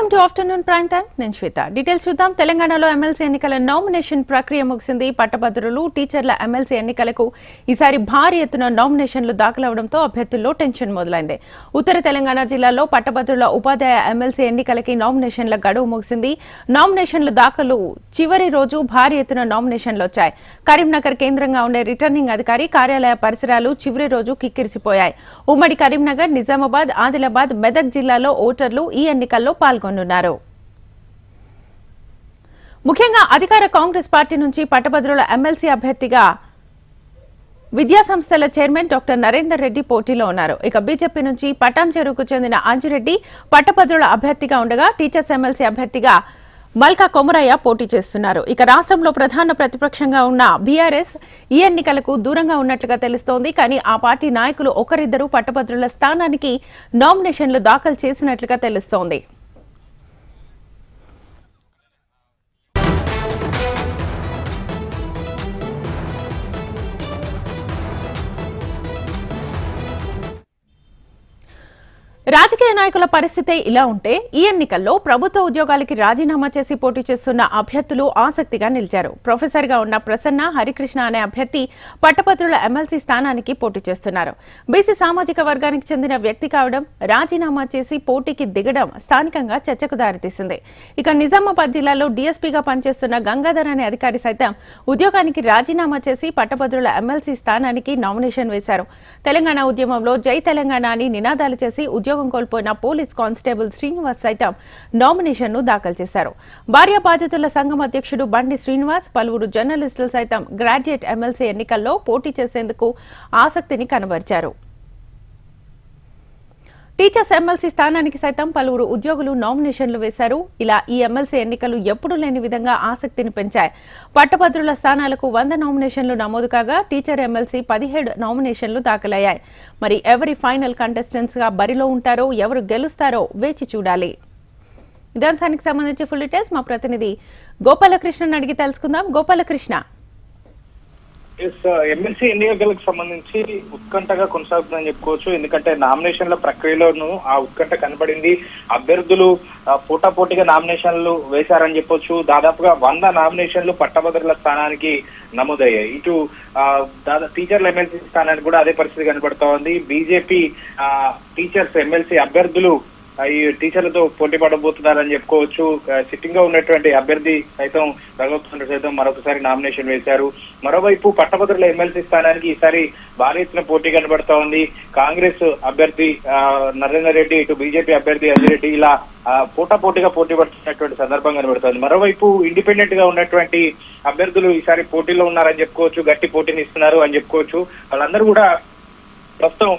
Welcome to afternoon prime time. నేను శ్వేత. Details చూద్దాం. తెలంగాణలో ఎమ్మెల్సీ ఎన్నికల నామినేషన్ ప్రక్రియ ముగిసింది. పట్టభద్రులు, టీచర్ల ఎమ్మెల్సీ ఎన్నికలకు ఈసారి భారీ ఎత్తున నామినేషన్లు దాఖలవడంతో అభ్యర్థుల్లో టెన్షన్ మొదలైంది. ఉత్తర తెలంగాణ జిల్లాలో పట్టభద్రుల ఉపాధ్యాయ ఎమ్మెల్సీ ఎన్నికలకి నామినేషన్ల గడువు ముగిసింది. నామినేషన్లు దాఖలు చివరి రోజు భారీ ఎత్తున నామినేషన్లు వచ్చాయి. కరీంనగర్ కేంద్రంగా ఉండే రిటర్నింగ్ అధికారి కార్యాలయ పరిసరాలు చివరి రోజు కిక్కిరిసిపోయాయి. ఉమ్మడి కరీంనగర్, నిజామాబాద్, ఆదిలాబాద్, మెదక్ జిల్లాలో ఓటర్లు ఈ ఎన్నికల్లో పాల్గొనున్నారు. ముఖ్యంగా అధికార కాంగ్రెస్ పార్టీ నుంచి పట్టభద్రుల ఎమ్మెల్సీ అభ్యర్థిగా విద్యాసంస్థల చైర్మన్ డాక్టర్ నరేందర్ రెడ్డి పోటీలో ఉన్నారు. ఇక బీజేపీ నుంచి పటాన్చెరుకు చెందిన అంజిరెడ్డి పట్టభద్రుల అభ్యర్థిగా ఉండగా టీచర్స్ ఎమ్మెల్సీ అభ్యర్థిగా మల్కా కొమరయ్య పోటీ చేస్తున్నారు. ఇక రాష్ట్రంలో ప్రధాన ప్రతిపక్షంగా ఉన్న బీఆర్ఎస్ ఈ ఎన్నికలకు దూరంగా ఉన్నట్లుగా తెలుస్తోంది. కానీ ఆ పార్టీ నాయకులు ఒకరిద్దరు పట్టభద్రుల స్థానానికి నామినేషన్లు దాఖలు చేసినట్లుగా తెలుస్తోంది. రాజకీయ నాయకుల పరిస్థితే ఇలా ఉంటే ఈ ఎన్నికల్లో ప్రభుత్వ ఉద్యోగాలకి రాజీనామా చేసి పోటీ చేస్తున్న అభ్యర్థులు ఆసక్తిగా నిలిచారు. ప్రొఫెసర్గా ఉన్న ప్రసన్న హరికృష్ణ అనే అభ్యర్థి పట్టభద్రుల ఎమ్మెల్సీ స్థానానికి పోటీ చేస్తున్నారు. బీసీ సామాజిక వర్గానికి చెందిన వ్యక్తి కావడం, రాజీనామా చేసి పోటీకి దిగడం స్థానికంగా చర్చకు దారితీసింది. ఇక నిజామాబాద్ జిల్లాలో డీఎస్పీగా పనిచేస్తున్న గంగాధర్ అనే అధికారి సైతం ఉద్యోగానికి రాజీనామా చేసి పట్టభద్రుల ఎమ్మెల్సీ స్థానానికి నామినేషన్ వేశారు. తెలంగాణ ఉద్యమంలో జై తెలంగాణ అని నినాదాలు చేసి ఉద్యోగం కోల్పోయిన పోలీస్ కానిస్టేబుల్ శ్రీనివాస్ సైతం నామినేషన్ను దాఖలు చేశారు. భార్య బాధితుల సంఘం అధ్యక్షుడు బండి శ్రీనివాస్, పలువురు జర్నలిస్టులు సైతం గ్రాడ్యుయేట్ ఎమ్మెల్సీ ఎన్నికల్లో పోటీ చేసేందుకు ఆసక్తిని కనబరిచారు. టీచర్స్ ఎమ్మెల్సీ స్థానానికి సైతం పలువురు ఉద్యోగులు నామినేషన్లు వేశారు. ఇలా ఈ ఎమ్మెల్సీ ఎన్నికలు ఎప్పుడూ లేని విధంగా ఆసక్తిని పెంచాయి. పట్టభద్రుల స్థానాలకు 100 నామినేషన్లు నమోదు కాగా టీచర్ ఎమ్మెల్సీ 17 నామినేషన్లు దాఖలయ్యాయి. మరి ఎవరి ఫైనల్ కంటెస్టెంట్స్ గా బరిలో ఉంటారో, ఎవరు గెలుస్తారో వేచి చూడాలి. ఇదే అంశానికి సంబంధించి ఫుల్ డీటెయిల్స్ మా ప్రతినిధి గోపాలకృష్ణను అడిగి తెలుసుకుందాం. గోపాలకృష్ణ, ఎమ్మెల్సీ ఎన్నికలకు సంబంధించి ఉత్కంఠగా కొనసాగుతుందని చెప్పుకోవచ్చు. ఎందుకంటే నామినేషన్ల ప్రక్రియలోనూ ఆ ఉత్కంఠ కనబడింది. అభ్యర్థులు పోటాపోటీగా నామినేషన్లు వేశారని చెప్పొచ్చు. దాదాపుగా 100 నామినేషన్లు పట్టభద్రుల స్థానానికి నమోదయ్యాయి. ఇటు టీచర్ల ఎమ్మెల్సీ స్థానానికి కూడా అదే పరిస్థితి కనబడుతూ ఉంది. బీజేపీ టీచర్స్ ఎమ్మెల్సీ అభ్యర్థులు ఈ టీచర్లతో పోటీ పడబోతున్నారని చెప్పుకోవచ్చు. సిట్టింగ్ గా ఉన్నటువంటి అభ్యర్థి సైతం రఘువీర్ సైతం మరొకసారి నామినేషన్ వేశారు. మరోవైపు పట్టభద్రుల ఎమ్మెల్సీ స్థానానికి ఈసారి భారీ ఎత్తున పోటీ కనబడతా ఉంది. కాంగ్రెస్ అభ్యర్థి నరేందర్ రెడ్డి, ఇటు బీజేపీ అభ్యర్థి అంజిరెడ్డి ఇలా పోటాపోటీగా పోటీ పడుతున్నటువంటి సందర్భం కనబడుతుంది. మరోవైపు ఇండిపెండెంట్ గా ఉన్నటువంటి అభ్యర్థులు ఈసారి పోటీలో ఉన్నారని చెప్పుకోవచ్చు. గట్టి పోటీని ఇస్తున్నారు అని చెప్పుకోవచ్చు. వాళ్ళందరూ కూడా ప్రస్తుతం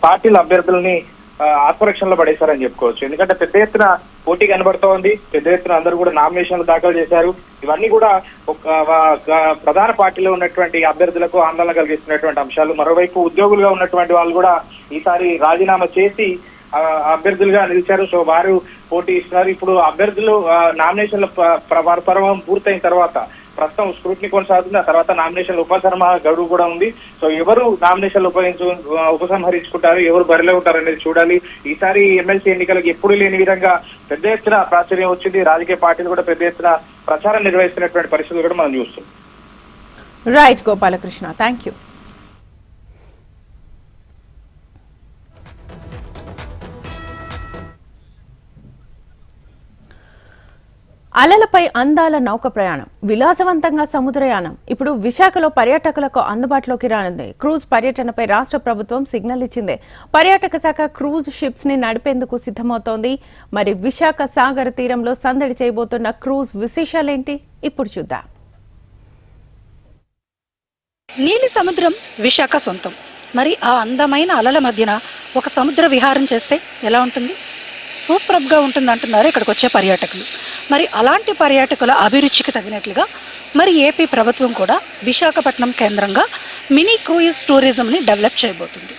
పార్టీల అభ్యర్థుల్ని ఆత్మరక్షణలో పడేశారని చెప్పుకోవచ్చు. ఎందుకంటే పెద్ద ఎత్తున పోటీ కనబడుతూ ఉంది. పెద్ద ఎత్తున అందరూ కూడా నామినేషన్లు దాఖలు చేశారు. ఇవన్నీ కూడా ప్రధాన పార్టీలో ఉన్నటువంటి అభ్యర్థులకు ఆందోళన కలిగిస్తున్నటువంటి అంశాలు. మరోవైపు ఉద్యోగులుగా ఉన్నటువంటి వాళ్ళు కూడా ఈసారి రాజీనామా చేసి అభ్యర్థులుగా నిలిచారు. సో వారు పోటీ ఇస్తున్నారు. ఇప్పుడు అభ్యర్థులు నామినేషన్ల పర్వం పూర్తయిన తర్వాత ప్రస్తుతం స్క్రూటినీ కొనసాగుతుంది. ఆ తర్వాత నామినేషన్ల ఉపసంహరణ గడువు కూడా ఉంది. సో ఎవరు నామినేషన్లు ఉపసంహరించుకుంటారు, ఎవరు బరిలో ఉంటారు అనేది చూడాలి. ఈసారి ఎమ్మెల్సీ ఎన్నికలకు ఎప్పుడు లేని విధంగా పెద్ద ఎత్తున ప్రాచుర్యం వచ్చింది. రాజకీయ పార్టీలు కూడా పెద్ద ఎత్తున ప్రచారం నిర్వహిస్తున్నటువంటి పరిస్థితులు కూడా మనం చూస్తాం. Right Gopalakrishna, thank you. అలలపై అందాల నౌక ప్రయాణం, విలాసవంతంగా సముద్రయానం ఇప్పుడు విశాఖలో పర్యాటకులకు అందుబాటులోకి రానుంది. క్రూజ్ పర్యటనపై రాష్ట్ర ప్రభుత్వం సిగ్నల్ ఇచ్చింది. పర్యాటక శాఖ క్రూజ్ షిప్స్ ని నడిపేందుకు సిద్ధమవుతోంది. మరి విశాఖ సాగర తీరంలో సందడి చేయబోతున్న క్రూజ్ విశేషాలేంటి ఇప్పుడు చూద్దాం. నీలి సముద్రం విశాఖ సొంతం. మరి ఆ అందమైన అలల మధ్యన ఒక సముద్ర విహారం చేస్తే ఎలా ఉంటుంది? సూపర్గా ఉంటుంది అంటున్నారు ఇక్కడికి వచ్చే పర్యాటకులు. మరి అలాంటి పర్యాటకుల అభిరుచికి తగినట్లుగా మరి ఏపీ ప్రభుత్వం కూడా విశాఖపట్నం కేంద్రంగా మినీ క్రూయిజ్ టూరిజంని డెవలప్ చేయబోతుంది.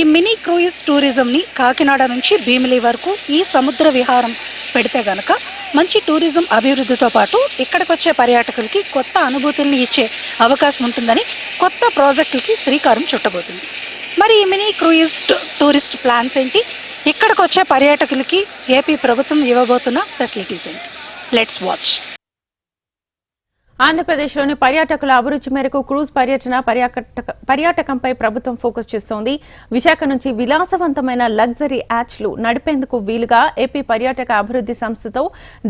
ఈ మినీ క్రూయిజ్ టూరిజంని కాకినాడ నుంచి భీమిలి వరకు ఈ సముద్ర విహారం పెడితే గనక మంచి టూరిజం అభివృద్ధితో పాటు ఇక్కడికి వచ్చే పర్యాటకులకి కొత్త అనుభూతుల్ని ఇచ్చే అవకాశం ఉంటుందని కొత్త ప్రాజెక్టులకి శ్రీకారం చుట్టబోతుంది. మరి ఈ మినీ క్రూయిజ్ టూరిస్ట్ ప్లాన్స్ ఏంటి, ఇక్కడికి వచ్చే పర్యాటకులకి ఏపీ ప్రభుత్వం ఇవ్వబోతున్న ఫెసిలిటీస్ ఏంటి? Let's watch. ఆంధ్రప్రదేశ్లోని పర్యాటకుల అభిరుచి మేరకు క్రూజ్ పర్యాటకంపై ప్రభుత్వం ఫోకస్ చేస్తోంది. విశాఖ నుంచి విలాసవంతమైన లగ్జరీ యాచ్లు నడిపేందుకు వీలుగా ఏపీ పర్యాటక అభివృద్ధి సంస్థతో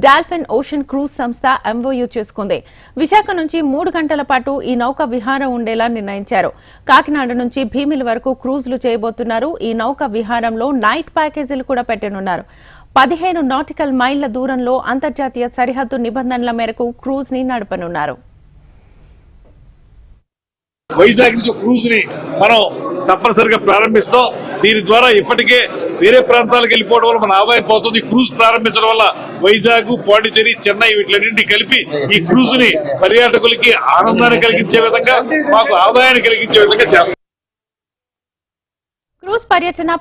డాల్ఫిన్ ఓషన్ క్రూజ్ సంస్థ ఎంఓయూ చేసుకుంది. విశాఖ నుంచి 3 గంటల పాటు ఈ నౌక విహారం ఉండేలా నిర్ణయించారు. కాకినాడ నుంచి భీమిలి వరకు క్రూజ్లు చేయబోతున్నారు. ఈ నౌక విహారంలో నైట్ ప్యాకేజీలు కూడా పెట్టనున్నారు. 15 నాటికల్ మైళ్ల దూరంలో అంతర్జాతీయ సరిహద్దు నిబంధనల మేరకు క్రూజ్ ని నడపనున్నారు. వైజాగ్ నుంచి క్రూజ్ ని మనం తప్పనిసరిగా ప్రారంభిస్తాం. దీని ద్వారా ఇప్పటికే వేరే ప్రాంతాలకు వెళ్ళిపోవడం వల్ల మన ఆదాయం పోతుంది. క్రూజ్ ప్రారంభించడం వల్ల వైజాగ్, పాండిచేరి, చెన్నై వీటిలన్నింటినీ కలిపి ఈ క్రూజ్ ని పర్యాటకులకి ఆనందాన్ని కలిగించే విధంగా, మాకు ఆదాయాన్ని కలిగించే విధంగా చేస్తాం. క్రూజ్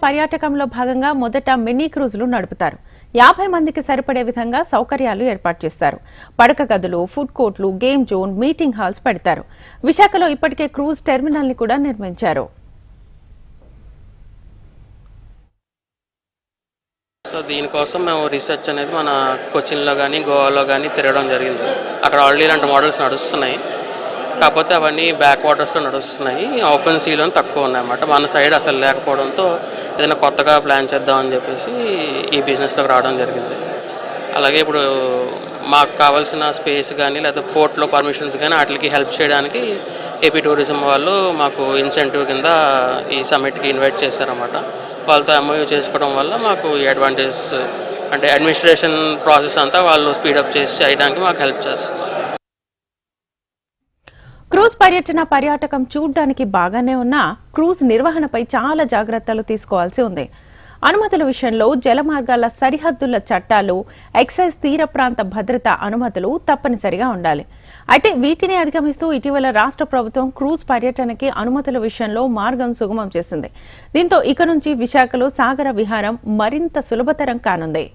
పర్యాటకంలో భాగంగా మొదట మినీ క్రూజులు నడుపుతారు. 50 మందికి సరిపడే విధంగా సౌకర్యాలు ఏర్పాటు చేస్తారు. పడక గదులు, ఫుడ్ కోర్టులు, గేమ్ జోన్, మీటింగ్ హాల్స్ పెడతారు. విశాఖలో ఇప్పటికే క్రూజ్ టెర్మినల్ ని కూడా నిర్మించారు. సో దీనికోసం మేము రీసెర్చ్ అనేది మన కొచ్చిన్లో కానీ గోవాలో కానీ తిరగడం జరిగింది. అక్కడ ఆల్రెడీ ఇలాంటి మోడల్స్ నడుస్తున్నాయి. కాకపోతే అవన్నీ బ్యాక్ వాటర్స్లో నడుస్తున్నాయి. ఓపెన్ సీలో తక్కువ ఉన్నాయన్నమాట. మన సైడ్ అసలు లేకపోవడంతో ఏదైనా కొత్తగా ప్లాన్ చేద్దామని చెప్పేసి ఈ బిజినెస్లోకి రావడం జరిగింది. అలాగే ఇప్పుడు మాకు కావాల్సిన స్పేస్ కానీ లేదా పోర్ట్లో పర్మిషన్స్ కానీ వాటికి హెల్ప్ చేయడానికి ఏపీ టూరిజం వాళ్ళు మాకు ఇన్సెంటివ్ కింద ఈ సమ్మిట్కి ఇన్వైట్ చేశారన్నమాట. వాళ్ళతో ఎంఓయూ చేసుకోవడం వల్ల మాకు ఈ అడ్వాంటేజెస్ అంటే అడ్మినిస్ట్రేషన్ ప్రాసెస్ అంతా వాళ్ళు స్పీడప్ చేసి చేయడానికి మాకు హెల్ప్ చేస్తారు. క్రూజ్ పర్యాటకం చూడ్డానికి బాగానే ఉన్నా క్రూజ్ నిర్వహణపై చాలా జాగ్రత్తలు తీసుకోవాల్సి ఉంది. అనుమతుల విషయంలో జలమార్గాల సరిహద్దుల చట్టాలు, ఎక్సైజ్ తీర ప్రాంత భద్రత అనుమతులు తప్పనిసరిగా ఉండాలి. అయితే వీటిని అధిగమిస్తూ ఇటీవల రాష్ట్ర ప్రభుత్వం క్రూజ్ పర్యటనకి అనుమతుల విషయంలో మార్గం సుగమం చేసింది. దీంతో ఇక నుంచి విశాఖలో సాగర విహారం మరింత సులభతరం కానుంది.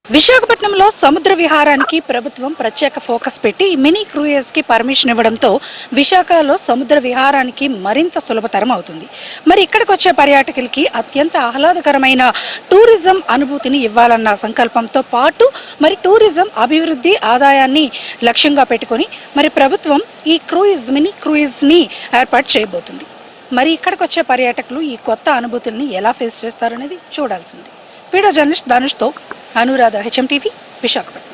విశాఖపట్నంలో సముద్ర విహారానికి ప్రభుత్వం ప్రత్యేక ఫోకస్ పెట్టి మినీ క్రూయర్స్ కి పర్మిషన్ ఇవ్వడంతో విశాఖలో సముద్ర విహారానికి మరింత సులభతరం అవుతుంది. మరి ఇక్కడికి వచ్చే పర్యాటకులకి అత్యంత ఆహ్లాదకరమైన టూరిజం అనుభూతిని ఇవ్వాలన్న సంకల్పంతో పాటు మరి టూరిజం అభివృద్ధి ఆదాయాన్ని లక్ష్యంగా పెట్టుకొని మరి ప్రభుత్వం ఈ మినీ క్రూయిజ్ ని ఏర్పాటు చేయబోతుంది. మరి ఇక్కడికి వచ్చే పర్యాటకులు ఈ కొత్త అనుభూతుల్ని ఎలా ఫేస్ చేస్తారనేది చూడాల్సింది. వీడియో జర్నలిస్ట్ ధనుష్తో అనురాధ, హెచ్ఎంటీవీ, విశాఖపట్నం.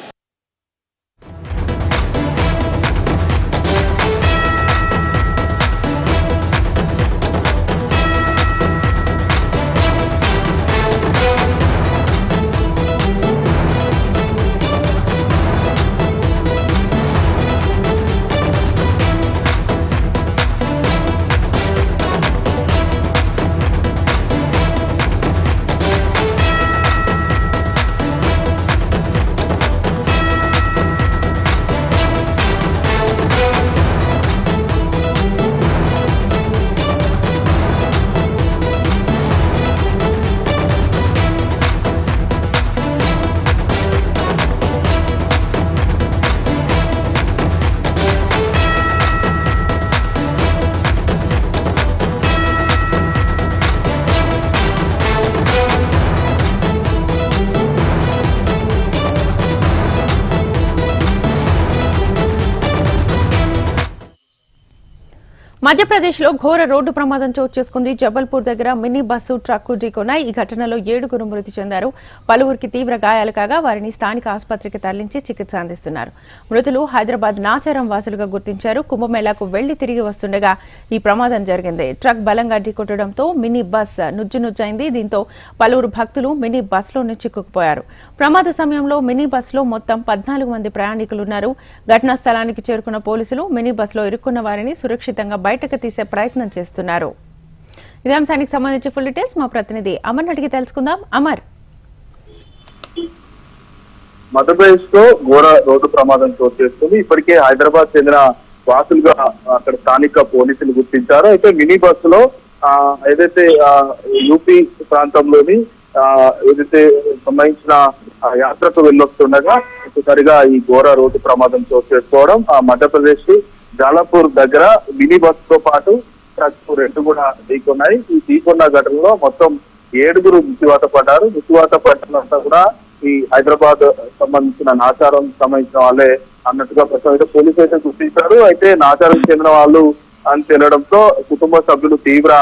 మధ్యప్రదేశ్లో ఘోర రోడ్డు ప్రమాదం చోటు చేసుకుంది. జబల్పూర్ దగ్గర మినీ బస్సు ట్రక్కు ఢీకొన్నాయి. ఈ ఘటనలో 7గురు మృతి చెందారు. పలువురికి తీవ్ర గాయాలు కాగా వారిని స్థానిక ఆసుపత్రికి తరలించి చికిత్స అందిస్తున్నారు. మృతులు హైదరాబాద్ నాచారం వాసులుగా గుర్తించారు. కుంభమేళాకు వెళ్లి తిరిగి వస్తుండగా ఈ ప్రమాదం జరిగింది. ట్రక్ బలంగా ఢీకొట్టడంతో మినీ బస్ నుజ్జునుజ్జైంది. దీంతో పలువురు భక్తులు మినీ బస్లోనే చిక్కుకుపోయారు. ప్రమాద సమయంలో మినీ బస్లో మొత్తం 14 మంది ప్రయాణికులున్నారు. ఘటనా స్థలానికి చేరుకున్న పోలీసులు మినీ బస్లో ఇరుక్కున్న వారిని సురక్షితంగా బయటకు తీసే ప్రయత్నం చేస్తున్నారు. ఇదే అంశానికి సంబంధించి ఫుల్ డీటెయిల్స్ మా ప్రతినిధి అమర్ అడిగి తెలుసుకుందాం. అమర్, మధ్యప్రదేశ్ లో ఘోర రోడ్డు ప్రమాదం చోటు చేసుకుంది. ఇప్పటికే హైదరాబాద్ చెందిన వాసులుగా అక్కడ స్థానిక పోలీసులు గుర్తించారు. అయితే మినీ బస్సులో ఏదైతే యూపీ ప్రాంతంలోని ఏదైతే సంబంధించిన యాత్రకు వెళ్ళొస్తుండగా ఒక్కసారిగా ఈ ఘోర రోడ్డు ప్రమాదం చోటు చేసుకోవడం, మధ్యప్రదేశ్ జాలాపూర్ దగ్గర మినీ బస్ తో పాటు ట్రక్ రెండు కూడా ఢీకొన్నాయి. ఈ ఢీకొన్న ఘటనలో మొత్తం 7 మృత్యువాత పడ్డారు. మృత్యువాత పడ్డంతా కూడా ఈ హైదరాబాద్ సంబంధించిన నాచారం సంబంధించిన వాళ్ళే అన్నట్టుగా ప్రస్తుతం పోలీసులు అయితే గుర్తించారు. అయితే నాచారం చెందిన వాళ్ళు అని తెలియడంతో కుటుంబ సభ్యులు తీవ్ర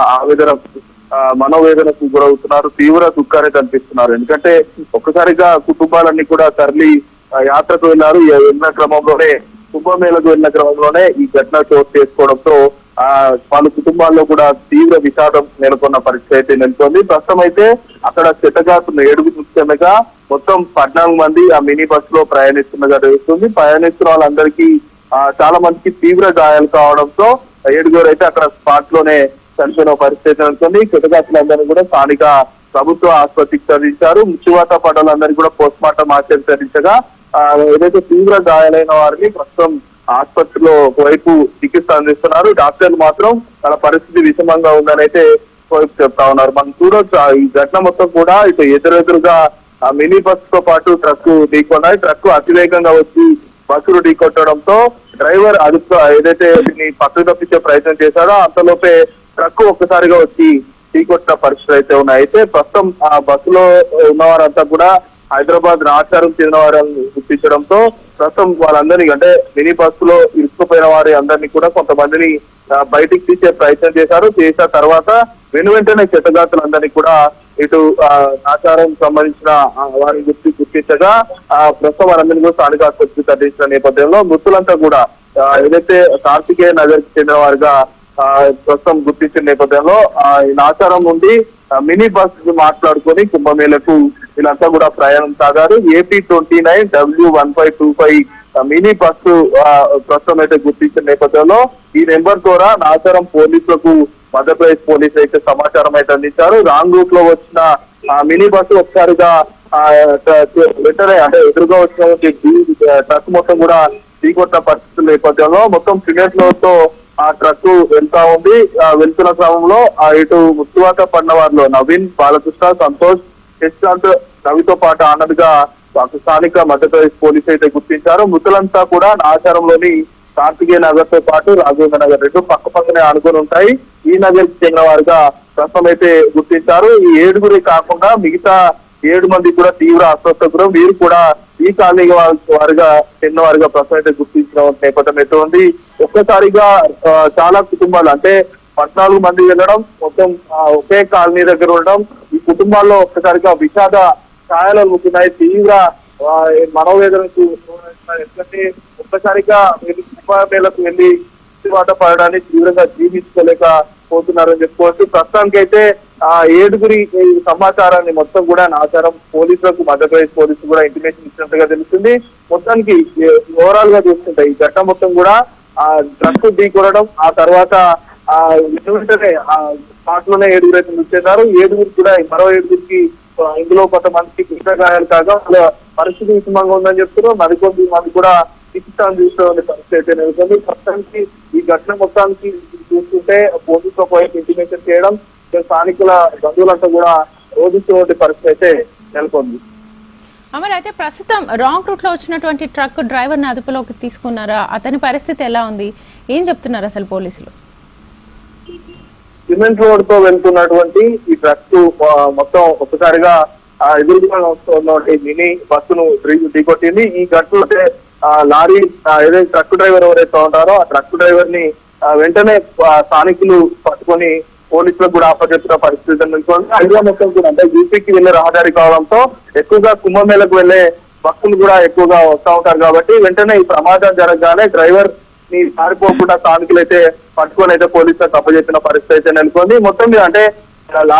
మనోవేదనకు గురవుతున్నారు, తీవ్ర దుఃఖాన్ని కనిపిస్తున్నారు. ఎందుకంటే ఒక్కసారిగా కుటుంబాలన్నీ కూడా తరలి యాత్రకు వెళ్ళిన క్రమంలోనే కుంభమేళకు వెళ్ళిన క్రమంలోనే ఈ ఘటన చోటు చేసుకోవడంతో వాళ్ళ కుటుంబాల్లో కూడా తీవ్ర విషాదం నెలకొన్న పరిస్థితి అయితే నెలకొంది. ప్రస్తుతం అయితే అక్కడ చెట్టగాతున్న 7 ముఖ్యంగా మొత్తం 14 మంది ఆ మినీ బస్ లో ప్రయాణిస్తున్నగా తెలుస్తుంది. ప్రయాణిస్తున్న వాళ్ళందరికీ చాలా మందికి తీవ్ర గాయాలు కావడంతో 7 అయితే అక్కడ స్పాట్ లోనే చనిపోయిన పరిస్థితి నెలకొంది. చెట్టగాతులందరినీ కూడా స్థానిక ప్రభుత్వ ఆసుపత్రికి తరలించారు. మృత్యువాత పడ్డలందరినీ కూడా పోస్ట్ మార్టం ఆచరించగా ఏదైతే తీవ్ర గాయాలైన వారిని ప్రస్తుతం ఆసుపత్రిలో ఒకవైపు చికిత్స అందిస్తున్నారు. డాక్టర్లు మాత్రం తన పరిస్థితి విషమంగా ఉందని అయితే చెప్తా ఉన్నారు. మనం చూడొచ్చు ఈ ఘటన మొత్తం కూడా ఇటు ఎదురెదురుగా మినీ బస్ తో పాటు ట్రక్ ఢీకొన్నాయి. ట్రక్ అతివేగంగా వచ్చి బస్సులు ఢీకొట్టడంతో డ్రైవర్ ఏదైతే దీన్ని పక్కకు తప్పించే ప్రయత్నం చేశాడో అంతలోపే ట్రక్ ఒక్కసారిగా వచ్చి ఢీకొట్టిన పరిస్థితులు అయితే ఉన్నాయి. అయితే ప్రస్తుతం ఆ బస్సులో ఉన్నవారంతా కూడా హైదరాబాద్ నాచారం చెందిన వారిని గుర్తించడంతో ప్రస్తుతం వాళ్ళందరినీ అంటే మినీ బస్సులో ఇరుక్కుపోయిన వారి అందరినీ కూడా కొంతమందిని బయటికి తీసే ప్రయత్నం చేసిన తర్వాత వెంటనే చెత్తగాతులందరినీ కూడా ఇటు నాచారం సంబంధించిన వారిని గుర్తించగా ప్రస్తుతం వారందరినీ కూడా స్థానిక ఆసుపత్రికి తరలించిన నేపథ్యంలో మృతులంతా కూడా ఏదైతే కార్తికేయ నగర్ కి చెందిన వారిగా ప్రస్తుతం గుర్తించిన నేపథ్యంలో నాచారం నుండి మినీ బస్ మాట్లాడుకొని కుంభమేళకు వీళ్ళంతా కూడా ప్రయాణం సాగారు. AP29 W1525 మినీ బస్సు ప్రస్తుతం అయితే గుర్తించిన నేపథ్యంలో ఈ నెంబర్ ద్వారా నాచారం పోలీసులకు మధ్యప్రదేశ్ పోలీసులు అయితే సమాచారం అయితే అందించారు. రాంగ్ రూట్ లో వచ్చిన మినీ బస్సు ఒకసారిగా వెంటనే అంటే ఎదురుగా వచ్చిన ట్రక్ మొత్తం కూడా ఢీకొట్టిన పరిస్థితుల నేపథ్యంలో మొత్తం సిమెంట్ తో ఆ ట్రక్ వెళ్తా ఉంది. వెళ్తున్న క్రమంలో ఇటు మృత్యువాత పడిన వారిలో నవీన్, బాలకృష్ణ, సంతోష్, యశ్వంత్, రవితో పాటు ఆనంద్ గా స్థానిక మధ్యప్రదేశ్ పోలీసు అయితే గుర్తించారు. మృతులంతా కూడా నాచారంలోని కార్తికేయ నగర్ తో పాటు రాజేంద్ర నగర్ రెండు పక్క పక్కనే ఆనుకొని ఉంటాయి. ఈ నగర్ కి చెందిన వారిగా ప్రస్తుతం అయితే గుర్తించారు. ఈ 7 కాకుండా మిగతా 7 మంది కూడా తీవ్ర అస్వస్థకులు. వీరు కూడా ఈ కాలనీ వారిగా చెందిన వారిగా ప్రస్తుతం అయితే గుర్తించిన నేపథ్యం అయితే ఉంది. ఒక్కసారిగా చాలా కుటుంబాలు అంటే 14 మంది వెళ్ళడం, మొత్తం ఒకే కాలనీ దగ్గర ఉండడం, ఈ కుటుంబాల్లో ఒక్కసారిగా విషాద ఛాయలు ఉంటున్నాయి. తీవ్ర మనోవేదనకు ఎందుకంటే ఒక్కసారిగా కుంభమేళకు వెళ్ళి వాట పడడాన్ని తీవ్రంగా జీవించుకోలేకపోతున్నారని చెప్పుకోవచ్చు. ప్రస్తుతానికి అయితే 7 సమాచారాన్ని మొత్తం కూడా నాచారం పోలీసులకు మధ్యప్రదేశ్ పోలీసులు కూడా ఇంటిమేషన్ ఇచ్చినట్టుగా తెలుస్తుంది. మొత్తానికి ఓవరాల్ గా చూస్తుంటే ఈ ఘటన మొత్తం కూడా ట్రక్ ఢీకొనడం, ఆ తర్వాత వెంటనే స్పాట్ లోనే 7 అయితే మృతి చెందారు. 7 కూడా మరో 7కి ఇందులో కొంతమందికి కృష్ణ గాయాలు కాగా వాళ్ళ పరిస్థితి విషమంగా ఉందని చెప్తున్నారు. మరికొంది మంది కూడా చికిత్స అందిస్తున్న పరిస్థితి అయితే నెలకొంది. ప్రస్తుతానికి ఈ ఘటన మొత్తానికి చూస్తుంటే పోలీసుల వైపు ఇంటిమేషన్ చేయడం, స్థానికుల బంధువులంతా కూడా రోధిస్తున్న పరిస్థితి అయితే నెలకొంది. అమర్, అయితే ప్రస్తుతం రాంగ్ రూట్ లో వచ్చినటువంటి ట్రక్ డ్రైవర్ ని అదుపులోకి తీసుకున్నారా? అతని పరిస్థితి ఎలా ఉంది? ఏం చెప్తున్నారు అసలు పోలీసులు? సిమెంట్ రోడ్ తో వెళ్తున్నటువంటి ఈ ట్రక్ మొత్తం ఒక్కసారిగా ఎదురుగా వస్తున్నటువంటి మినీ బస్సును ఢీకొట్టింది. ఈ ఘటనలో లారీ ఏదైతే ట్రక్ డ్రైవర్ ఎవరైతే ఉంటారో ఆ ట్రక్ డ్రైవర్ ని వెంటనే స్థానికులు పట్టుకొని పోలీసులకు కూడా అప్పచెప్పిన పరిస్థితి నెలకొంది. ఐడియా మొత్తం కూడా అంటే యూపీకి వెళ్లే రహదారి కావడంతో ఎక్కువగా కుంభమేళకు వెళ్లే భక్తులు కూడా ఎక్కువగా వస్తూ ఉంటారు కాబట్టి వెంటనే ఈ ప్రమాదం జరగగానే డ్రైవర్ ని పారిపోకుండా స్థానికులు అయితే పట్టుకొని అయితే పోలీసులకు అప్పచెప్పిన పరిస్థితి అయితే నెలకొంది. మొత్తం మీద అంటే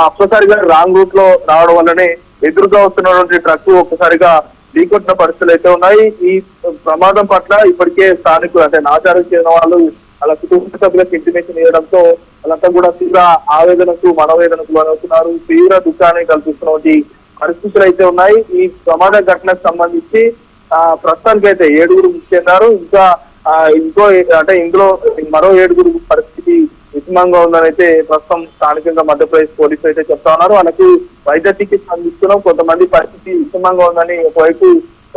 ఒక్కసారిగా రాంగ్ రూట్ లో రావడం వల్లనే ఎదురుగా వస్తున్నటువంటి ట్రక్ ఒక్కసారిగా ఢీకొట్టిన పరిస్థితులు అయితే ఉన్నాయి. ఈ ప్రమాదం పట్ల ఇప్పటికే స్థానికులు అంటే నాచారం చెందిన వాళ్ళు అలా కుటుంబ సభ్యులకు ఇంటిమేషన్ ఇవ్వడంతో వాళ్ళంతా కూడా తీవ్ర ఆవేదనకు మనోవేదనకు లోనవుతున్నారు. తీవ్ర దుఃఖాన్ని కల్పిస్తున్నటువంటి పరిస్థితులు అయితే ఉన్నాయి. ఈ ప్రమాద ఘటనకు సంబంధించి ప్రస్తుతానికి అయితే 7 మృతి చెందారు. ఇంకో అంటే ఇందులో మరో 7 పరిస్థితి విషమంగా ఉందని అయితే ప్రస్తుతం స్థానికంగా మధ్యప్రదేశ్ పోలీసులు అయితే చెప్తా ఉన్నారు. వాళ్ళకి వైద్య చికిత్స అందిస్తున్నాం, కొంతమంది పరిస్థితి విషమంగా ఉందని ఒకవైపు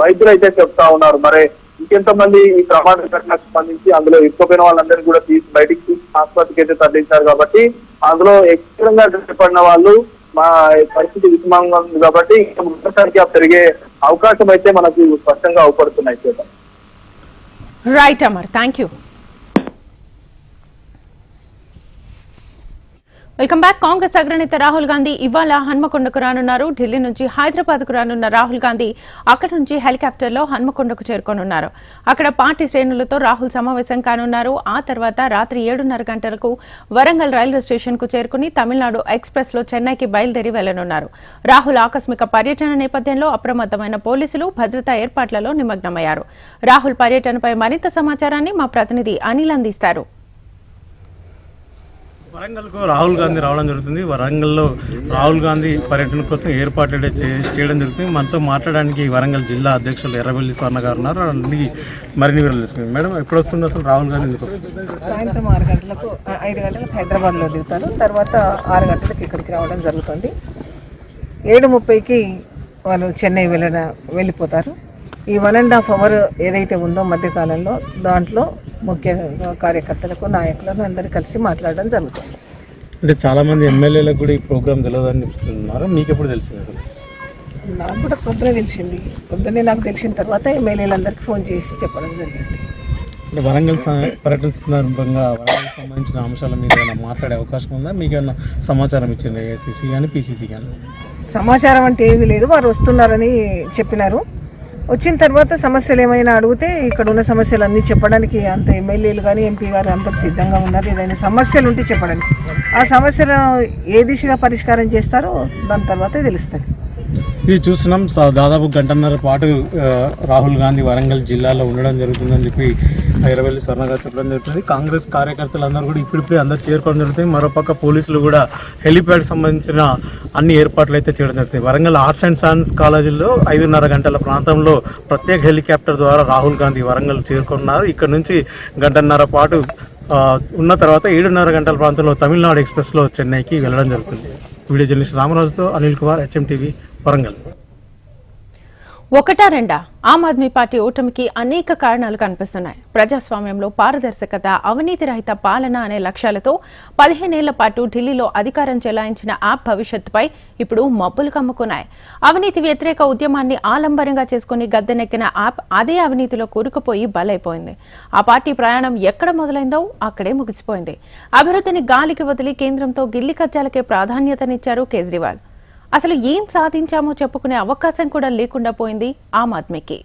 వైద్యులు అయితే చెప్తా ఉన్నారు. మరి ఇంకెంతమంది ఈ ప్రమాద ఘటనకు సంబంధించి అందులో ఇరుక్కుపోయిన వాళ్ళందరినీ కూడా బయటికి తీసి ఆసుపత్రికి అయితే తరలించారు. కాబట్టి అందులో ఎక్కువగా గాయపడిన వాళ్ళు మా పరిస్థితి విషమంగా ఉంది కాబట్టి మృత సంఖ్య పెరిగే అవకాశం అయితే మనకు స్పష్టంగా అవపడుతున్నాయి. Right Amar, thank you. Welcome back. Congress అగ్రనేత రాహుల్ గాంధీ ఇవాళ హన్మకొండకు రానున్నారు. ఢిల్లీ నుంచి హైదరాబాద్కు రానున్న రాహుల్ గాంధీ అక్కడి నుంచి హెలికాప్టర్లో హన్మకొండకు చేరుకోనున్నారు. అక్కడ పార్టీ శ్రేణులతో రాహుల్ సమావేశం కానున్నారు. ఆ తర్వాత రాత్రి 7:30 గంటలకు వరంగల్ రైల్వే స్టేషన్కు చేరుకుని తమిళనాడు ఎక్స్ప్రెస్లో చెన్నైకి బయలుదేరి వెళ్లనున్నారు. రాహుల్ ఆకస్మిక పర్యటన నేపథ్యంలో అప్రమత్తమైన పోలీసులు భద్రతా ఏర్పాట్లలో నిమగ్నమయ్యారు. రాహుల్ పర్యటనపై మరింత సమాచారాన్ని మా ప్రతినిధి అనిల్ అందిస్తారు. వరంగల్కు రాహుల్ గాంధీ రావడం జరుగుతుంది. వరంగల్లో రాహుల్ గాంధీ పర్యటన కోసం ఏర్పాట్లు చేయడం జరుగుతుంది. మనతో మాట్లాడడానికి వరంగల్ జిల్లా అధ్యక్షులు ఎర్రబెల్లి స్వర్ణ గారు ఉన్నారు. మరిన్ని వివరాలు తెలుసుకుంది. మేడం, ఎప్పుడు వస్తుంది అసలు రాహుల్ గాంధీ? ఎందుకు సాయంత్రం 6 గంటలకు 5 గంటలకు హైదరాబాద్లో దిగుతారు. తర్వాత 6 గంటలకు ఇక్కడికి రావడం జరుగుతుంది. 7:30కి వాళ్ళు చెన్నై వెళ్ళిపోతారు. ఈ 1.5 అవర్ ఏదైతే ఉందో మధ్యకాలంలో దాంట్లో ముఖ్య కార్యకర్తలకు నాయకులను అందరూ కలిసి మాట్లాడడం జరుగుతుంది. అంటే చాలామంది ఎమ్మెల్యేలకు కూడా ఈ ప్రోగ్రామ్ తెలియదని చెప్తున్నారు. మీకు ఎప్పుడు తెలిసింది అసలు? నాకు కూడా పొద్దునే తెలిసింది. పొద్దున్నే నాకు తెలిసిన తర్వాత ఎమ్మెల్యేలందరికీ ఫోన్ చేసి చెప్పడం జరిగింది. అంటే వరంగల్ పర్యటన సందర్భంగా వరంగల్ సంబంధించిన అంశాల మీద ఏమైనా మాట్లాడే అవకాశం ఉందా? మీకు ఏమైనా సమాచారం ఇచ్చింది ఏఐసిసి కానీ పీసీసీ కానీ? సమాచారం అంటే ఏది లేదు. వారు వస్తున్నారని చెప్పినారు. వచ్చిన తర్వాత సమస్యలు ఏమైనా అడిగితే ఇక్కడ ఉన్న సమస్యలు అన్నీ చెప్పడానికి అంత ఎమ్మెల్యేలు కానీ ఎంపీ గారు అందరు సిద్ధంగా ఉన్నారు. ఏదైనా సమస్యలు ఉంటే చెప్పడానికి. ఆ సమస్యలు ఏ దిశగా పరిష్కారం చేస్తారో దాని తర్వాతే తెలుస్తుంది. ఇది చూస్తున్నాం. దాదాపు 1.5 పాటు రాహుల్ గాంధీ వరంగల్ జిల్లాలో ఉండడం జరుగుతుందని చెప్పి ఎర్రబెల్లి స్వర్ణ గారు చెప్పడం జరుగుతుంది. కాంగ్రెస్ కార్యకర్తలు అందరూ కూడా ఇప్పుడిప్పుడే అందరూ చేరుకోవడం జరుగుతుంది. మరోపక్క పోలీసులు కూడా హెలిప్యాడ్ సంబంధించిన అన్ని ఏర్పాట్లు అయితే చేయడం జరుగుతుంది. వరంగల్ ఆర్ట్స్ అండ్ సైన్స్ కాలేజీలో 5:30 గంటల ప్రాంతంలో ప్రత్యేక హెలికాప్టర్ ద్వారా రాహుల్ గాంధీ వరంగల్ చేరుకున్నారు. ఇక్కడ నుంచి 1.5 పాటు ఉన్న తర్వాత 7:30 గంటల ప్రాంతంలో తమిళనాడు ఎక్స్ప్రెస్లో చెన్నైకి వెళ్ళడం జరుగుతుంది. వీడియో జర్నలిస్ట్ రామరాజుతో అనిల్ కుమార్, HMTV, వరంగల్. ఒకటా రెండా ఆమ్ ఆద్మీ పార్టీ ఓటమికి అనేక కారణాలు కనిపిస్తున్నాయి. ప్రజాస్వామ్యంలో పారదర్శకత, అవినీతి రహిత పాలన అనే లక్ష్యాలతో 15 ఏళ్ల పాటు ఢిల్లీలో అధికారం చెలాయించిన యాప్ భవిష్యత్తుపై ఇప్పుడు మబ్బులు కమ్ముకున్నాయి. అవినీతి వ్యతిరేక ఉద్యమాన్ని ఆలంబరంగా చేసుకుని గద్దెనెక్కిన యాప్ అదే అవినీతిలో కూరుకుపోయి బలైపోయింది. ఆ పార్టీ ప్రయాణం ఎక్కడ మొదలైందో అక్కడే ముగిసిపోయింది. అభివృద్ధిని గాలికి వదిలి కేంద్రంతో గిల్లి కజ్జాలకే ప్రాధాన్యతనిచ్చారు కేజ్రీవాల్. అసలు ఏం సాధించామో చెప్పుకునే అవకాశం కూడా లేకుండా పోయింది ఆమ్ ఆద్మీకి.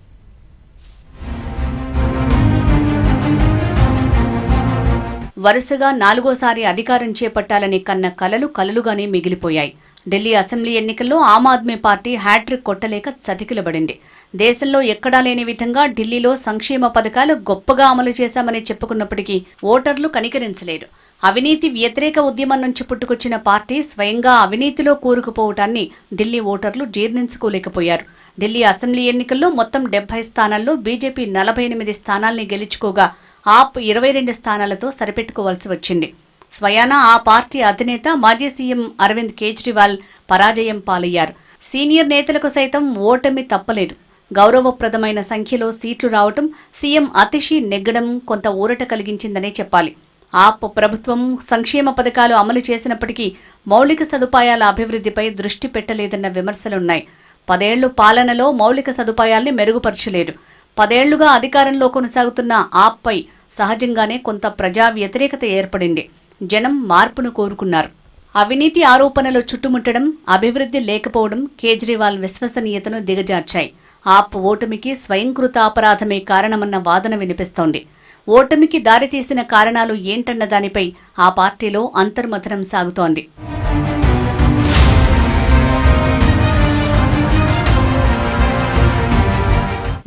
వరుసగా 4వసారి అధికారం చేపట్టాలని కన్న కలలుగానే మిగిలిపోయాయి. ఢిల్లీ అసెంబ్లీ ఎన్నికల్లో ఆమ్ ఆద్మీ పార్టీ హ్యాట్రిక్ కొట్టలేక చతికిలబడింది. దేశంలో ఎక్కడా లేని విధంగా ఢిల్లీలో సంక్షేమ పథకాలు గొప్పగా అమలు చేశామని చెప్పుకున్నప్పటికీ ఓటర్లు కనికరించలేదు. అవినీతి వ్యతిరేక ఉద్యమం నుంచి పుట్టుకొచ్చిన పార్టీ స్వయంగా అవినీతిలో కూరుకుపోవటాన్ని ఢిల్లీ ఓటర్లు జీర్ణించుకోలేకపోయారు. ఢిల్లీ అసెంబ్లీ ఎన్నికల్లో మొత్తం 70 స్థానాల్లో బీజేపీ 48 స్థానాల్ని గెలుచుకోగా ఆప్ 22 స్థానాలతో సరిపెట్టుకోవాల్సి వచ్చింది. స్వయానా ఆ పార్టీ అధినేత మాజీ సీఎం అరవింద్ కేజ్రీవాల్ పరాజయం పాలయ్యారు. సీనియర్ నేతలకు సైతం ఓటమి తప్పలేదు. గౌరవప్రదమైన సంఖ్యలో సీట్లు రావటం, సీఎం అతిషి నెగ్గడం కొంత ఊరట కలిగించిందనే చెప్పాలి. ఆప్ ప్రభుత్వం సంక్షేమ పథకాలు అమలు చేసినప్పటికీ మౌలిక సదుపాయాల అభివృద్ధిపై దృష్టి పెట్టలేదన్న విమర్శలున్నాయి. 10 ఏళ్లు పాలనలో మౌలిక సదుపాయాల్ని మెరుగుపరచలేదు. 10 ఏళ్లుగా అధికారంలో కొనసాగుతున్న ఆప్పై సహజంగానే కొంత ప్రజా వ్యతిరేకత ఏర్పడింది. జనం మార్పును కోరుకున్నారు. అవినీతి ఆరోపణలు చుట్టుముట్టడం, అభివృద్ధి లేకపోవడం కేజ్రీవాల్ విశ్వసనీయతను దిగజార్చాయి. ఆప్ ఓటమికి స్వయంకృత అపరాధమే కారణమన్న వాదన వినిపిస్తోంది. ఓటమికి దారితీసిన కారణాలు ఏంటన్న దానిపై ఆ పార్టీలో అంతర్మథనం సాగుతోంది.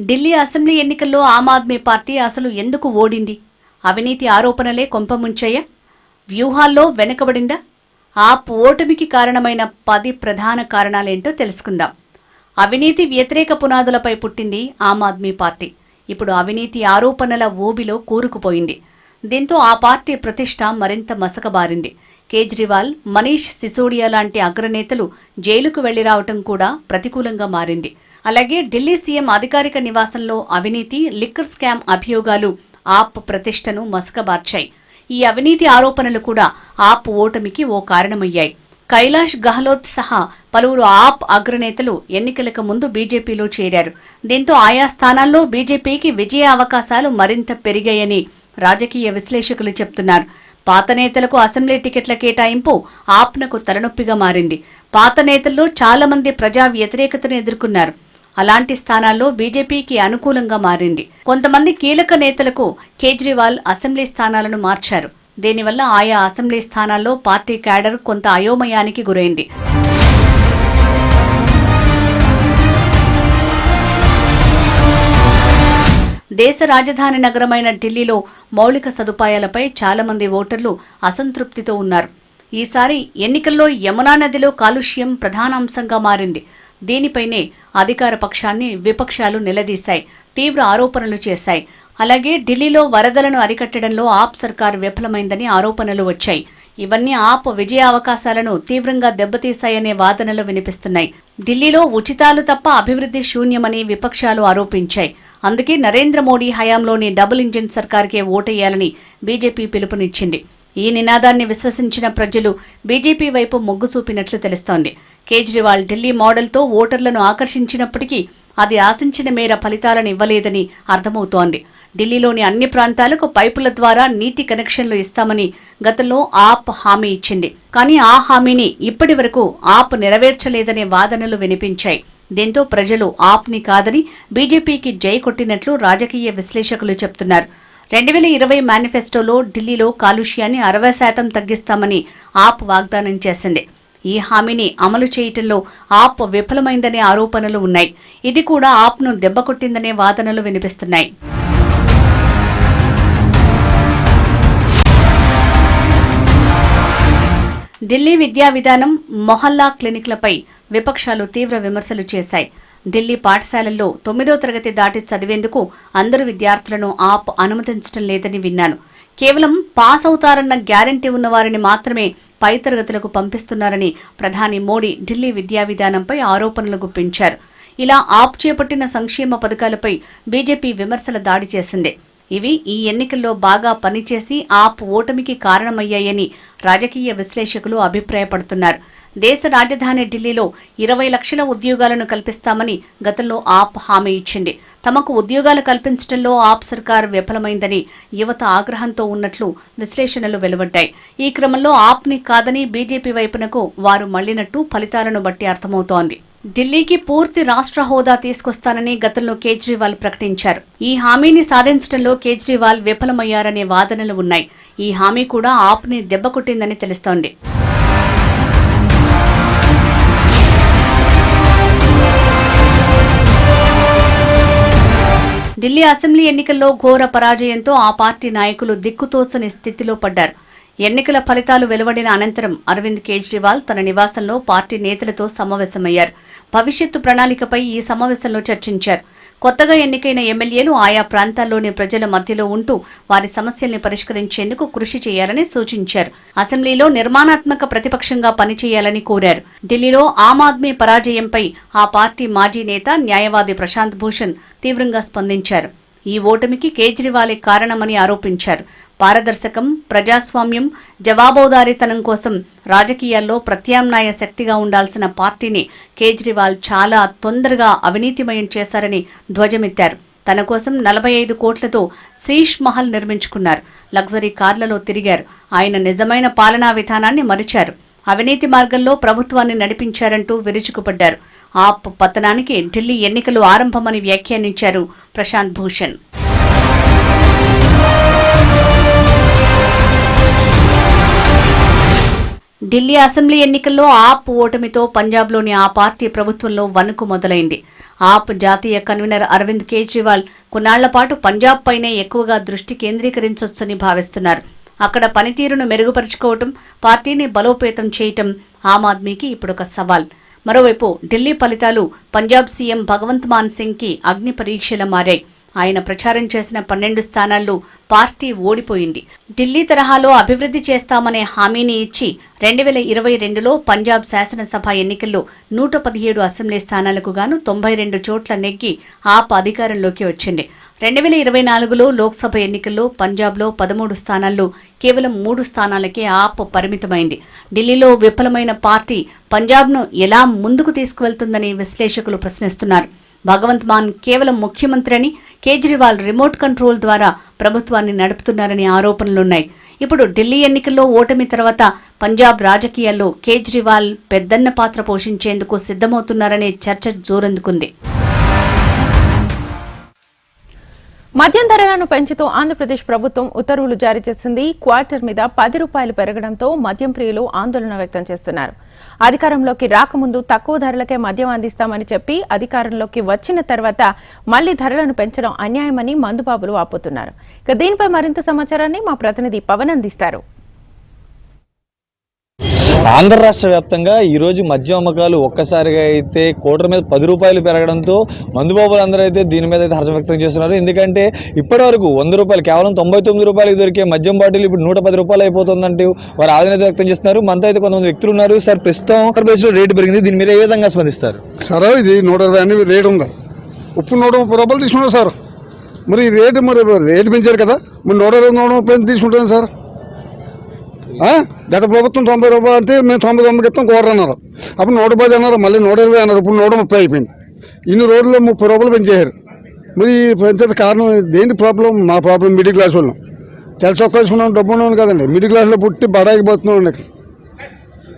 ఢిల్లీ అసెంబ్లీ ఎన్నికల్లో ఆమ్ ఆద్మీ పార్టీ అసలు ఎందుకు ఓడింది? అవినీతి ఆరోపణలే కొంపముంచాయా? వ్యూహాల్లో వెనకబడిందా? ఆప్ ఓటమికి కారణమైన 10 ప్రధాన కారణాలేంటో తెలుసుకుందాం. అవినీతి వ్యతిరేక పునాదులపై పుట్టింది ఆమ్ ఆద్మీ పార్టీ. ఇప్పుడు అవినీతి ఆరోపణల ఊబిలో కూరుకుపోయింది. దీంతో ఆ పార్టీ ప్రతిష్ట మరింత మసకబారింది. కేజ్రీవాల్, మనీష్ సిసోడియా లాంటి అగ్రనేతలు జైలుకు వెళ్లి రావటం కూడా ప్రతికూలంగా మారింది. అలాగే ఢిల్లీ సీఎం అధికారిక నివాసంలో అవినీతి, లిక్కర్ స్కామ్ అభియోగాలు ఆప్ ప్రతిష్టను మసకబార్చాయి. ఈ అవినీతి ఆరోపణలు కూడా ఆప్ ఓటమికి ఓ కారణమయ్యాయి. కైలాష్ గెహ్లోట్ సహా పలువురు ఆప్ అగ్రనేతలు ఎన్నికలకు ముందు బీజేపీలో చేరారు. దీంతో ఆయా స్థానాల్లో బీజేపీకి విజయ అవకాశాలు మరింత పెరిగాయని రాజకీయ విశ్లేషకులు చెబుతున్నారు. పాత నేతలకు అసెంబ్లీ టికెట్ల కేటాయింపు ఆప్నకు తలనొప్పిగా మారింది. పాత నేతల్లో చాలా మంది ప్రజా వ్యతిరేకతను ఎదుర్కొన్నారు. అలాంటి స్థానాల్లో బీజేపీకి అనుకూలంగా మారింది. కొంతమంది కీలక నేతలకు కేజ్రీవాల్ అసెంబ్లీ స్థానాలను మార్చారు. దీనివల్ల ఆయా అసెంబ్లీ స్థానాల్లో పార్టీ క్యాడర్ కొంత అయోమయానికి గురైంది. దేశ రాజధాని నగరమైన ఢిల్లీలో మౌలిక సదుపాయాలపై చాలా మంది ఓటర్లు అసంతృప్తితో ఉన్నారు. ఈసారి ఎన్నికల్లో యమునా నదిలో కాలుష్యం ప్రధాన అంశంగా మారింది. దీనిపైనే అధికార పక్షాన్ని విపక్షాలు నిలదీశాయి, తీవ్ర ఆరోపణలు చేశాయి. అలాగే ఢిల్లీలో వరదలను అరికట్టడంలో ఆప్ సర్కార్ విఫలమైందని ఆరోపణలు వచ్చాయి. ఇవన్నీ ఆప్ విజయ అవకాశాలను తీవ్రంగా దెబ్బతీశాయనే వాదనలు వినిపిస్తున్నాయి. ఢిల్లీలో ఉచితాలు తప్ప అభివృద్ధి శూన్యమని విపక్షాలు ఆరోపించాయి. అందుకే నరేంద్ర మోడీ హయాంలోని డబుల్ ఇంజిన్ సర్కార్కే ఓటేయాలని బీజేపీ పిలుపునిచ్చింది. ఈ నినాదాన్ని విశ్వసించిన ప్రజలు బీజేపీ వైపు మొగ్గు చూపినట్లు తెలుస్తోంది. కేజ్రీవాల్ ఢిల్లీ మోడల్తో ఓటర్లను ఆకర్షించినప్పటికీ అది ఆశించిన మేర ఫలితాలను ఇవ్వలేదని అర్థమవుతోంది. ఢిల్లీలోని అన్ని ప్రాంతాలకు పైపుల ద్వారా నీటి కనెక్షన్లు ఇస్తామని గతంలో ఆప్ హామీ ఇచ్చింది. కానీ ఆ హామీని ఇప్పటి వరకు ఆప్ నెరవేర్చలేదనే వాదనలు వినిపించాయి. దీంతో ప్రజలు ఆప్ని కాదని బీజేపీకి జై కొట్టినట్లు రాజకీయ విశ్లేషకులు చెబుతున్నారు. 2020 మేనిఫెస్టోలో ఢిల్లీలో కాలుష్యాన్ని 60% తగ్గిస్తామని ఆప్ వాగ్దానం చేసింది. ఈ హామీని అమలు చేయటంలో ఆప్ విఫలమైందనే ఆరోపణలు ఉన్నాయి. ఇది కూడా ఆప్ను దెబ్బకొట్టిందనే వాదనలు వినిపిస్తున్నాయి. ఢిల్లీ విద్యా విధానం, మొహల్లా క్లినిక్లపై విపక్షాలు తీవ్ర విమర్శలు చేశాయి. ఢిల్లీ పాఠశాలల్లో 9వ తరగతి దాటి చదివేందుకు అందరు విద్యార్థులను ఆప్ అనుమతించడం లేదని విన్నాను. కేవలం పాస్ అవుతారన్న గ్యారంటీ ఉన్నవారిని మాత్రమే పై తరగతులకు పంపిస్తున్నారని ప్రధాని మోడీ ఢిల్లీ విద్యా విధానంపై ఆరోపణలు గుప్పించారు. ఇలా ఆప్ చేపట్టిన సంక్షేమ పథకాలపై బీజేపీ విమర్శల దాడి చేసింది. ఇవి ఈ ఎన్నికల్లో బాగా పనిచేసి ఆప్ ఓటమికి కారణమయ్యాయని రాజకీయ విశ్లేషకులు అభిప్రాయపడుతున్నారు. దేశ రాజధాని ఢిల్లీలో 20 లక్షల ఉద్యోగాలను కల్పిస్తామని గతంలో ఆప్ హామీ ఇచ్చింది. తమకు ఉద్యోగాలు కల్పించడంలో ఆప్ సర్కార్ విఫలమైందని యువత ఆగ్రహంతో ఉన్నట్లు విశ్లేషణలు వెలువడ్డాయి. ఈ క్రమంలో ఆప్ని కాదని బీజేపీ వైపునకు వారు మళ్లినట్టు ఫలితాలను బట్టి అర్థమవుతోంది. ఢిల్లీకి పూర్తి రాష్ట్ర హోదా తీసుకొస్తానని గతంలో కేజ్రీవాల్ ప్రకటించారు. ఈ హామీని సాధించడంలో కేజ్రీవాల్ విఫలమయ్యారనే వాదనలు ఉన్నాయి. ఈ హామీ కూడా ఆప్ని దెబ్బకొట్టిందని తెలుస్తోంది. ఢిల్లీ అసెంబ్లీ ఎన్నికల్లో ఘోర పరాజయంతో ఆ పార్టీ నాయకులు దిక్కుతోచని స్థితిలో పడ్డారు. ఎన్నికల ఫలితాలు వెలువడిన అనంతరం అరవింద్ కేజ్రీవాల్ తన నివాసంలో పార్టీ నేతలతో సమావేశమయ్యారు. భవిష్యత్తు ప్రణాళికపై ఈ సమావేశంలో చర్చించారు. కొత్తగా ఎన్నికైన ఎమ్మెల్యేలు ఆయా ప్రాంతాల్లోని ప్రజల మధ్యలో ఉంటూ వారి సమస్యల్ని పరిష్కరించేందుకు కృషి చేయాలని సూచించారు. అసెంబ్లీలో నిర్మాణాత్మక ప్రతిపక్షంగా పనిచేయాలని కోరారు. ఢిల్లీలో ఆమ్ ఆద్మీ పరాజయంపై ఆ పార్టీ మాజీ నేత, న్యాయవాది ప్రశాంత్ భూషణ్ తీవ్రంగా స్పందించారు. ఈ ఓటమికి కేజ్రీవాలే కారణమని ఆరోపించారు. పారదర్శకం, ప్రజాస్వామ్యం, జవాబుదారీతనం కోసం రాజకీయాల్లో ప్రత్యామ్నాయ శక్తిగా ఉండాల్సిన పార్టీని కేజ్రీవాల్ చాలా తొందరగా అవినీతిమయం చేశారని ధ్వజమెత్తారు. తన కోసం 45 కోట్లతో శీష్ మహల్ నిర్మించుకున్నారు. లగ్జరీ కార్లలో తిరిగారు. ఆయన నిజమైన పాలనా విధానాన్ని మరిచారు. అవినీతి మార్గంలో ప్రభుత్వాన్ని నడిపించారంటూ విరుచుకుపడ్డారు. ఆప్ పతనానికి ఢిల్లీ ఎన్నికలు ఆరంభమని వ్యాఖ్యానించారు ప్రశాంత్ భూషణ్. ఢిల్లీ అసెంబ్లీ ఎన్నికల్లో ఆప్ ఓటమితో పంజాబ్లోని ఆ పార్టీ ప్రభుత్వంలో వణుకు మొదలైంది. ఆప్ జాతీయ కన్వీనర్ అరవింద్ కేజ్రీవాల్ కొన్నాళ్ల పాటు పంజాబ్ పైనే ఎక్కువగా దృష్టి కేంద్రీకరించొచ్చని భావిస్తున్నారు. అక్కడ పనితీరును మెరుగుపరుచుకోవటం, పార్టీని బలోపేతం చేయటం ఆమ్ ఆద్మీకి ఇప్పుడొక సవాల్. మరోవైపు ఢిల్లీ ఫలితాలు పంజాబ్ సీఎం భగవంత్ మాన్ సింగ్ కి అగ్ని పరీక్షలా మారాయి. ఆయన ప్రచారం చేసిన 12 స్థానాల్లో పార్టీ ఓడిపోయింది. ఢిల్లీ తరహాలో అభివృద్ధి చేస్తామనే హామీని ఇచ్చి 2022లో పంజాబ్ శాసనసభ ఎన్నికల్లో 117 అసెంబ్లీ స్థానాలకు గాను 92 చోట్ల నెగ్గి ఆప్ అధికారంలోకి వచ్చింది. 2024లో లోక్సభ ఎన్నికల్లో పంజాబ్లో 13 స్థానాల్లో కేవలం 3 స్థానాలకే ఆప్ పరిమితమైంది. ఢిల్లీలో విఫలమైన పార్టీ పంజాబ్ను ఎలా ముందుకు తీసుకువెళ్తుందని విశ్లేషకులు ప్రశ్నిస్తున్నారు. భగవంత్ మాన్ కేవలం ముఖ్యమంత్రి అని, కేజ్రీవాల్ రిమోట్ కంట్రోల్ ద్వారా ప్రభుత్వాన్ని నడుపుతున్నారని ఆరోపణలున్నాయి. ఇప్పుడు ఢిల్లీ ఎన్నికల్లో ఓటమి తర్వాత పంజాబ్ రాజకీయాల్లో కేజ్రీవాల్ పెద్దన్న పాత్ర పోషించేందుకు సిద్ధమవుతున్నారనే చర్చ జోరందుకుంది. మద్యం ధరలను పెంచుతూ ఆంధ్రప్రదేశ్ ప్రభుత్వం ఉత్తర్వులు జారీ చేసింది. క్వార్టర్ మీద 10 రూపాయలు పెరగడంతో మద్యం ప్రియులు ఆందోళన వ్యక్తం చేస్తున్నారు. అధికారంలోకి రాకముందు తక్కువ ధరలకే మద్యం అందిస్తామని చెప్పి అధికారంలోకి వచ్చిన తర్వాత మళ్లీ ధరలను పెంచడం అన్యాయమని మందుబాబులు వాపోతున్నారు. ఇక దీనిపై మరింత సమాచారాన్ని మా ప్రతినిధి పవన్ అందిస్తారు. ఆంధ్ర రాష్ట్ర వ్యాప్తంగా ఈరోజు మద్యం అమ్మకాలు ఒక్కసారిగా అయితే కోటర్ మీద 10 రూపాయలు పెరగడంతో మందుబాబులు అందరూ అయితే దీని మీద అయితే హర్షం వ్యక్తం చేస్తున్నారు. ఎందుకంటే ఇప్పటి వరకు 100 రూపాయలు కేవలం 99 రూపాయలకు దొరికే మద్యం బాటిల్ ఇప్పుడు 110 రూపాయలు అయిపోతుందంటూ వారు ఆవేదన వ్యక్తం చేస్తున్నారు. మనతో అయితే కొంతమంది వ్యక్తులు ఉన్నారు. సార్, ప్రస్తుతం ఆంధ్రప్రదేశ్లో రేటు పెరిగింది, దీని మీద ఏ విధంగా స్పందిస్తారు? సార్, ఇది 120 అని రేటు ఉంది. ఉప్పు 130 రూపాయలు తీసుకున్నారు సార్. మరి రేటు పెంచారు కదా, మరి 120 130 తీసుకుంటాను సార్. గత ప్రభుత్వం 90 రూపాయలు అంటే మేము 99 ఇస్తాం కోటర్ అన్నారు. అప్పుడు 110 అన్నారు, మళ్ళీ 120 అన్నారు, ఇప్పుడు 130 అయిపోయింది. ఇన్ని రోజుల్లో 30 రూపాయలు పెంచేశారు. మరి పెంచే కారణం దేని ప్రాబ్లం? మా ప్రాబ్లం మిడిల్ క్లాస్ వాళ్ళం. తెలిసి ఒక్కేసుకున్నాం, డబ్బు ఉన్నాను కదండి, మిడిల్ క్లాస్లో పుట్టి బడాయికి పోతున్నాం.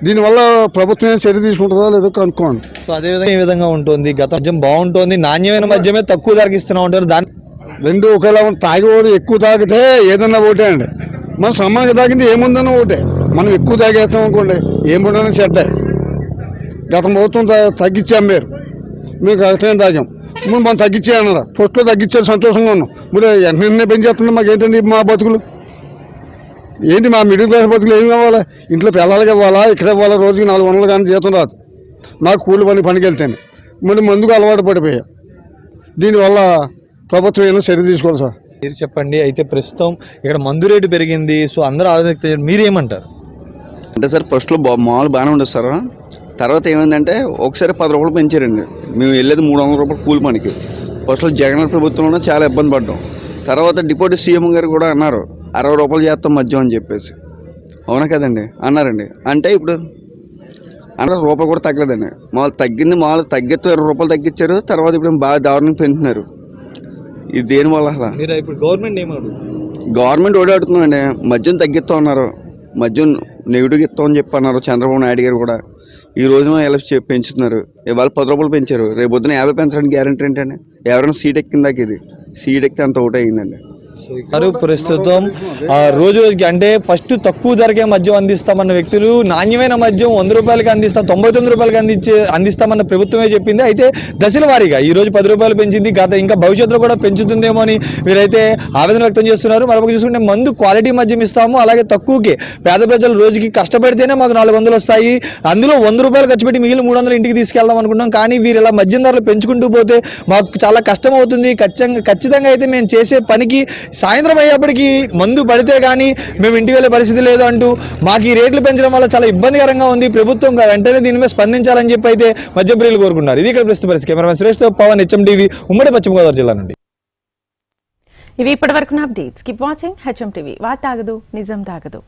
దీనివల్ల ప్రభుత్వం ఏం చర్య తీసుకుంటుందో లేదో కనుక్కోండి. సో అదేవిధంగా ఏ విధంగా ఉంటుంది? గత మద్యం బాగుంటుంది, నాణ్యమైన మద్యమే తక్కువ ధరకి ఇస్తున్నాం ఉంటారు. దాని రెండు ఒకేలా తాగేవాడు ఎక్కువ తాగితే ఏదన్నా ఒకటే అండి. మనం సమానంగా తాగింది ఏముందన్న ఒకటే. మనం ఎక్కువ తాగేస్తాం అనుకోండి, ఏముండని చెడ్డ. గత ప్రభుత్వం తగ్గించి అమ్మారు, మేము గతం తాగాం. ఇప్పుడు మనం తగ్గించే అన్నారు, ఫస్ట్లో తగ్గించారు, సంతోషంగా ఉన్నాం. ఇప్పుడు వెంటనే పెంచేస్తున్నాం. మాకు ఏంటండి మా బతుకులు ఏంటి? మా మిడిల్ క్లాస్ బతుకులు ఏం కావాలి? ఇంట్లో పిల్లలకి ఇవ్వాలా, ఇక్కడ ఇవ్వాలా? రోజుకి 400 కానీ జీతం రాదు. మాకు కూలి పనికి వెళ్తాను. మళ్ళీ మందుకు అలవాటు పడిపోయా. దీనివల్ల ప్రభుత్వం ఏమైనా చర్య తీసుకోవాలి సార్. మీరు చెప్పండి. అయితే ప్రస్తుతం ఇక్కడ మందు రేటు పెరిగింది, సో అందరూ ఆలోచన, మీరేమంటారు? అంటే సార్, ఫస్ట్లో మామూలు బాగానే ఉండదు సార్. తర్వాత ఏమైందంటే ఒకసారి 10 రూపాయలు పెంచారండి. మేము వెళ్ళేది 300 రూపాయలు కూలి పనికి. ఫస్ట్లో జగన్ ప్రభుత్వంలో చాలా ఇబ్బంది పడ్డాం. తర్వాత డిప్యూటీ సీఎం గారు కూడా అన్నారు 60 రూపాయలు చేస్తాం మద్యం అని చెప్పేసి. అవునా కదండి? అన్నారండి. అంటే ఇప్పుడు అన్నారు రూపాయలు కూడా తగ్గలేదండి. మామూలు తగ్గితే 20 రూపాయలు తగ్గించారు. తర్వాత ఇప్పుడు బాగా దారుణంగా పెంచుతున్నారు. ఇది దేనివల్ల? మీరు ఇప్పుడు గవర్నమెంట్ ఏమన్నారు? గవర్నమెంట్ ఓడాడుతుందండి. మద్యం తగ్గిస్తాం అన్నారు, మద్యం నెగిటివ్గా ఇస్తామని చెప్పి అన్నారు చంద్రబాబు నాయుడు గారు కూడా. ఈ రోజున ఎలా పెంచుతున్నారు. ఇవాళ 10 రూపాయలు పెంచారు, రేపు పొద్దున 50 పెంచడానికి గ్యారెంటీ ఏంటండి? ఎవరైనా సీట్ ఎక్కిందాక ఇది సీట్ ఎక్కితే అంత ఒకటే అయిందండి. ప్రస్తుతం రోజు రోజుకి అంటే ఫస్ట్ తక్కువ ధరకే మద్యం అందిస్తామన్న వ్యక్తులు నాణ్యమైన మద్యం 100 రూపాయలకి అందిస్తాం, 99 రూపాయలకి అందిస్తామన్న ప్రభుత్వమే చెప్పింది. అయితే దశల వారీగా ఈ రోజు 10 రూపాయలు పెంచింది, ఇంకా భవిష్యత్తులో కూడా పెంచుతుందేమో అని వీరైతే ఆవేదన వ్యక్తం చేస్తున్నారు. మరొక చూసుకుంటే మందు క్వాలిటీ మద్యం ఇస్తాము, అలాగే తక్కువకి పేద ప్రజలు రోజుకి కష్టపడితేనే మాకు 400 వస్తాయి, అందులో 100 రూపాయలు ఖర్చు పెట్టి మిగిలిన 300 ఇంటికి తీసుకెళ్దాం అనుకుంటాం. కానీ వీరు ఇలా మద్యం ధరలు పెంచుకుంటూ పోతే మాకు చాలా కష్టం అవుతుంది. ఖచ్చితంగా అయితే మేము చేసే పనికి సాయంత్రం అయ్యేప్పటికీ మందు పడితే కానీ మేము ఇంటికి వెళ్ళే పరిస్థితి లేదు అంటూ మాకు ఈ రేట్లు పెంచడం వల్ల చాలా ఇబ్బందికరంగా ఉంది. ప్రభుత్వం వెంటనే దీని మీద స్పందించాలని చెప్పి అయితే మద్యం ప్రియులు కోరుకున్నారు. ఇది ఇక్కడ ప్రస్తుత పరిస్థితి. కెమెరామెన్ సురేష్తో పవన్, HM-TV, ఉమ్మడి పశ్చిమ గోదావరి జిల్లా నుండి. ఇవి ఇప్పటివరకు అప్డేట్స్. Keep watching HM-TV. వార్త ఆగదు, నిజం తాగదు.